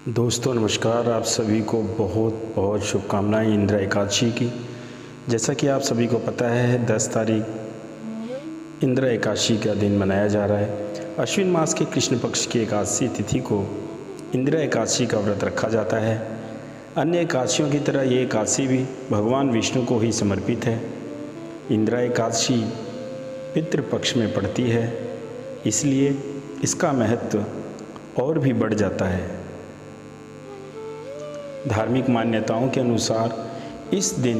दोस्तों नमस्कार। आप सभी को बहुत बहुत शुभकामनाएं इंदिरा एकादशी की। जैसा कि आप सभी को पता है 10 तारीख इंदिरा एकादशी का दिन मनाया जा रहा है। अश्विन मास के कृष्ण पक्ष की एकादशी तिथि को इंदिरा एकादशी का व्रत रखा जाता है। अन्य एकादशियों की तरह ये एकादशी भी भगवान विष्णु को ही समर्पित है। इंदिरा एकादशी पितृपक्ष में पड़ती है, इसलिए इसका महत्व और भी बढ़ जाता है। धार्मिक मान्यताओं के अनुसार इस दिन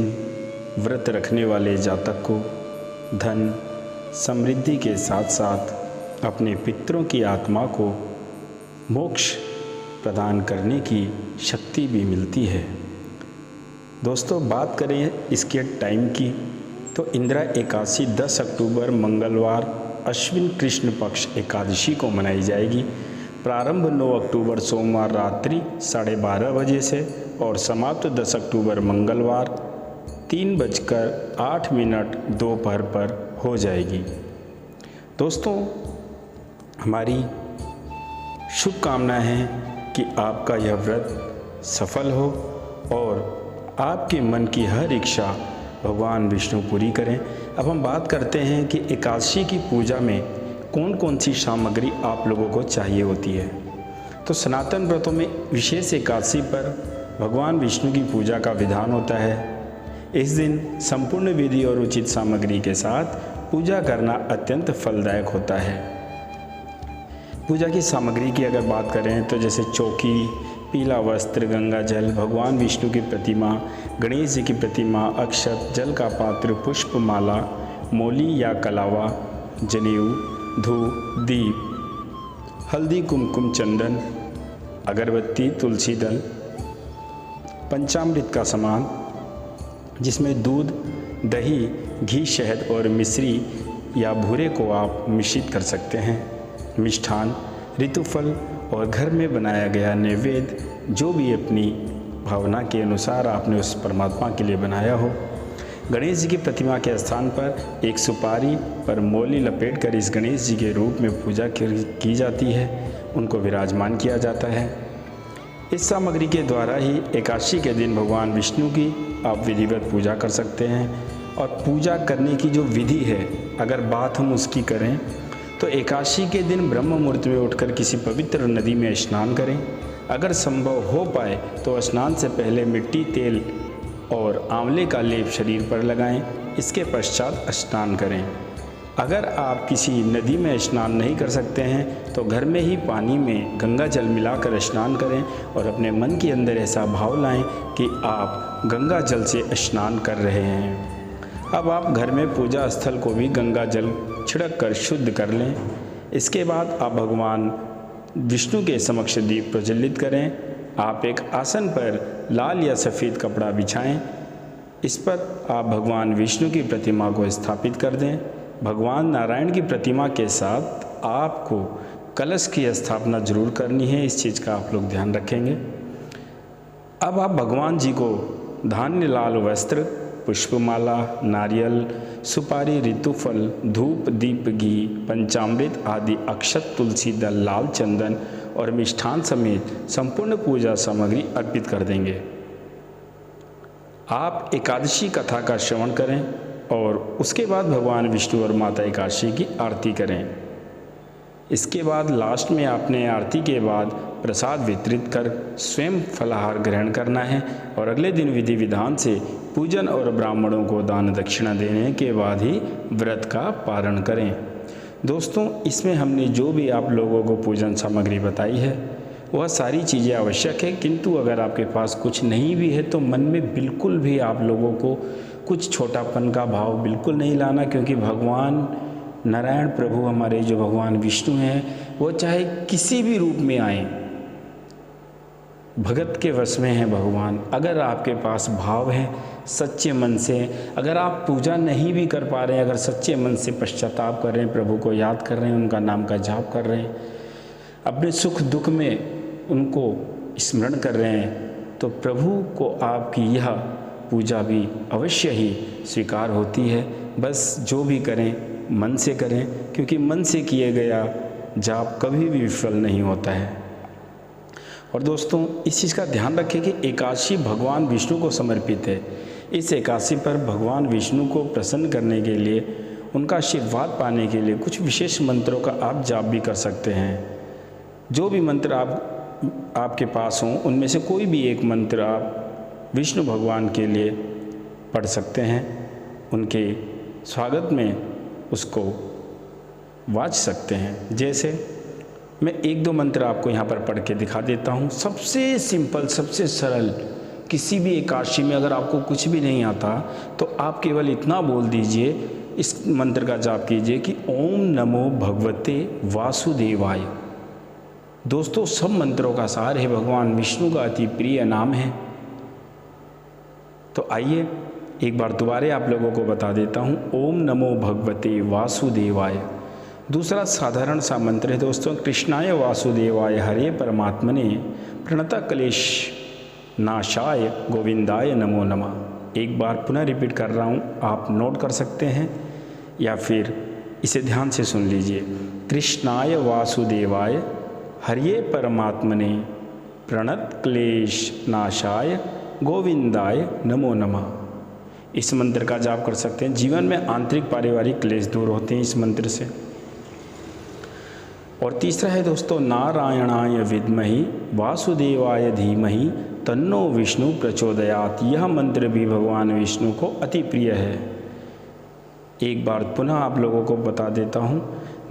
व्रत रखने वाले जातक को धन समृद्धि के साथ साथ अपने पितरों की आत्मा को मोक्ष प्रदान करने की शक्ति भी मिलती है। दोस्तों बात करें इसके टाइम की तो इंदिरा एकादशी 10 अक्टूबर मंगलवार अश्विन कृष्ण पक्ष एकादशी को मनाई जाएगी। प्रारंभ 9 अक्टूबर सोमवार रात्रि 12:30 बजे से और समाप्त 10 अक्टूबर मंगलवार 3:08 दोपहर पर हो जाएगी। दोस्तों हमारी शुभकामना है कि आपका यह व्रत सफल हो और आपके मन की हर इच्छा भगवान विष्णु पूरी करें। अब हम बात करते हैं कि एकादशी की पूजा में कौन कौन सी सामग्री आप लोगों को चाहिए होती है। तो सनातन व्रतों में विशेष एकादशी पर भगवान विष्णु की पूजा का विधान होता है। इस दिन संपूर्ण विधि और उचित सामग्री के साथ पूजा करना अत्यंत फलदायक होता है। पूजा की सामग्री की अगर बात करें तो जैसे चौकी, पीला वस्त्र, गंगा जल, भगवान विष्णु की प्रतिमा, गणेश जी की प्रतिमा, अक्षत, जल का पात्र, पुष्प माला, मौली या कलावा, जनेऊ, धूप, दीप, हल्दी, कुमकुम, चंदन, अगरबत्ती, तुलसी दल, पंचामृत का सामान जिसमें दूध, दही, घी, शहद और मिश्री या भूरे को आप मिश्रित कर सकते हैं, मिष्ठान, ऋतुफल और घर में बनाया गया नैवेद्य जो भी अपनी भावना के अनुसार आपने उस परमात्मा के लिए बनाया हो। गणेश जी की प्रतिमा के स्थान पर एक सुपारी पर मौली लपेटकर इस गणेश जी के रूप में पूजा की जाती है, उनको विराजमान किया जाता है। इस सामग्री के द्वारा ही एकादशी के दिन भगवान विष्णु की आप विधिवत पूजा कर सकते हैं। और पूजा करने की जो विधि है अगर बात हम उसकी करें तो एकादशी के दिन ब्रह्म मुहूर्त में उठकर किसी पवित्र नदी में स्नान करें। अगर संभव हो पाए तो स्नान से पहले मिट्टी, तेल और आंवले का लेप शरीर पर लगाएं, इसके पश्चात स्नान करें। अगर आप किसी नदी में स्नान नहीं कर सकते हैं तो घर में ही पानी में गंगा जल मिलाकर स्नान करें और अपने मन के अंदर ऐसा भाव लाएं कि आप गंगा जल से स्नान कर रहे हैं। अब आप घर में पूजा स्थल को भी गंगा जल छिड़क कर शुद्ध कर लें। इसके बाद आप भगवान विष्णु के समक्ष दीप प्रज्वलित करें। आप एक आसन पर लाल या सफ़ेद कपड़ा बिछाएं, इस पर आप भगवान विष्णु की प्रतिमा को स्थापित कर दें। भगवान नारायण की प्रतिमा के साथ आपको कलश की स्थापना जरूर करनी है, इस चीज़ का आप लोग ध्यान रखेंगे। अब आप भगवान जी को धान्य, लाल वस्त्र, पुष्पमाला, नारियल, सुपारी, ऋतुफल, धूप, दीप, घी, पंचामृत आदि अक्षत, तुलसी दल, लाल चंदन और मिष्ठान समेत संपूर्ण पूजा सामग्री अर्पित कर देंगे। आप एकादशी कथा का श्रवण करें और उसके बाद भगवान विष्णु और माता एकादशी की आरती करें। इसके बाद लास्ट में आपने आरती के बाद प्रसाद वितरित कर स्वयं फलाहार ग्रहण करना है और अगले दिन विधि विधान से पूजन और ब्राह्मणों को दान दक्षिणा देने के बाद ही व्रत का पारण करें। दोस्तों इसमें हमने जो भी आप लोगों को पूजन सामग्री बताई है वह सारी चीज़ें आवश्यक है, किंतु अगर आपके पास कुछ नहीं भी है तो मन में बिल्कुल भी आप लोगों को कुछ छोटापन का भाव बिल्कुल नहीं लाना, क्योंकि भगवान नारायण प्रभु हमारे जो भगवान विष्णु हैं वो चाहे किसी भी रूप में आए, भगत के वश में है भगवान। अगर आपके पास भाव है सच्चे मन से, अगर आप पूजा नहीं भी कर पा रहे हैं, अगर सच्चे मन से पश्चाताप कर रहे हैं, प्रभु को याद कर रहे हैं, उनका नाम का जाप कर रहे हैं, अपने सुख दुख में उनको स्मरण कर रहे हैं, तो प्रभु को आपकी यह पूजा भी अवश्य ही स्वीकार होती है। बस जो भी करें मन से करें, क्योंकि मन से किए गया जाप कभी भी विफल नहीं होता है। और दोस्तों इस चीज़ का ध्यान रखें कि एकादशी भगवान विष्णु को समर्पित है। इस एकादशी पर भगवान विष्णु को प्रसन्न करने के लिए, उनका आशीर्वाद पाने के लिए कुछ विशेष मंत्रों का आप जाप भी कर सकते हैं। जो भी मंत्र आपके पास हों, उनमें से कोई भी एक मंत्र आप विष्णु भगवान के लिए पढ़ सकते हैं। उनके स्वागत में उसको वाच सकते हैं। जैसे मैं एक दो मंत्र आपको यहाँ पर पढ़ के दिखा देता हूँ। सबसे सिंपल, सबसे सरल, किसी भी एकादशी में अगर आपको कुछ भी नहीं आता तो आप केवल इतना बोल दीजिए, इस मंत्र का जाप कीजिए कि ओम नमो भगवते वासुदेवाय। दोस्तों सब मंत्रों का सार है, भगवान विष्णु का अति प्रिय नाम है। तो आइए एक बार दोबारा आप लोगों को बता देता हूँ, ओम नमो भगवते वासुदेवाय। दूसरा साधारण सा मंत्र है दोस्तों, कृष्णाय वासुदेवाय हरे परमात्मने प्रणता क्लेश नाशाय गोविंदाय नमो नमः। एक बार पुनः रिपीट कर रहा हूँ, आप नोट कर सकते हैं या फिर इसे ध्यान से सुन लीजिए। कृष्णाय वासुदेवाय हरे परमात्मने प्रणत क्लेश नाशाय गोविंदाय नमो नमः। इस मंत्र का जाप कर सकते हैं। जीवन में आंतरिक पारिवारिक क्लेश दूर होते हैं इस मंत्र से। और तीसरा है दोस्तों, नारायणाय विद्महि वासुदेवाय धीमहि तन्नो विष्णु प्रचोदयात्। यह मंत्र भी भगवान विष्णु को अति प्रिय है। एक बार पुनः आप लोगों को बता देता हूँ,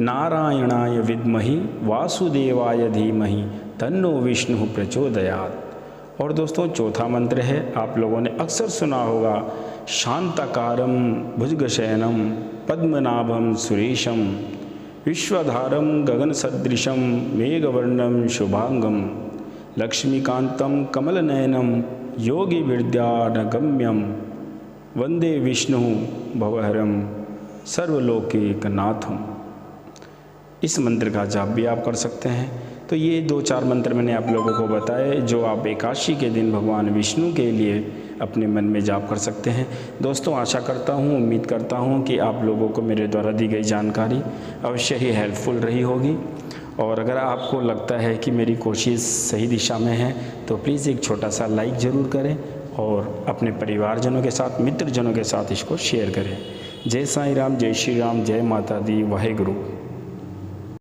नारायणाय विद्महि वासुदेवाय धीमहि तन्नो विष्णु प्रचोदयात्। और दोस्तों चौथा मंत्र है, आप लोगों ने अक्सर सुना होगा, शांताकारं भुजगशयनं पद्मनाभं सुरेशं विश्वधारं गगनसदृशं मेघवर्णं शुभांगं लक्ष्मीकांतं कमलनयनं योगिविद्यानगम्यं वंदे विष्णु भवहरं सर्वलोकैकनाथम। इस मंत्र का जाप भी आप कर सकते हैं। तो ये 2-4 मंत्र मैंने आप लोगों को बताए जो आप एकादशी के दिन भगवान विष्णु के लिए अपने मन में जाप कर सकते हैं। दोस्तों आशा करता हूँ, उम्मीद करता हूँ कि आप लोगों को मेरे द्वारा दी गई जानकारी अवश्य ही हेल्पफुल रही होगी। और अगर आपको लगता है कि मेरी कोशिश सही दिशा में है तो प्लीज़ एक छोटा सा लाइक ज़रूर करें और अपने परिवारजनों के साथ, मित्रजनों के साथ इसको शेयर करें। जय साईं राम, जय श्री राम, जय माता दी, वाहेगुरु।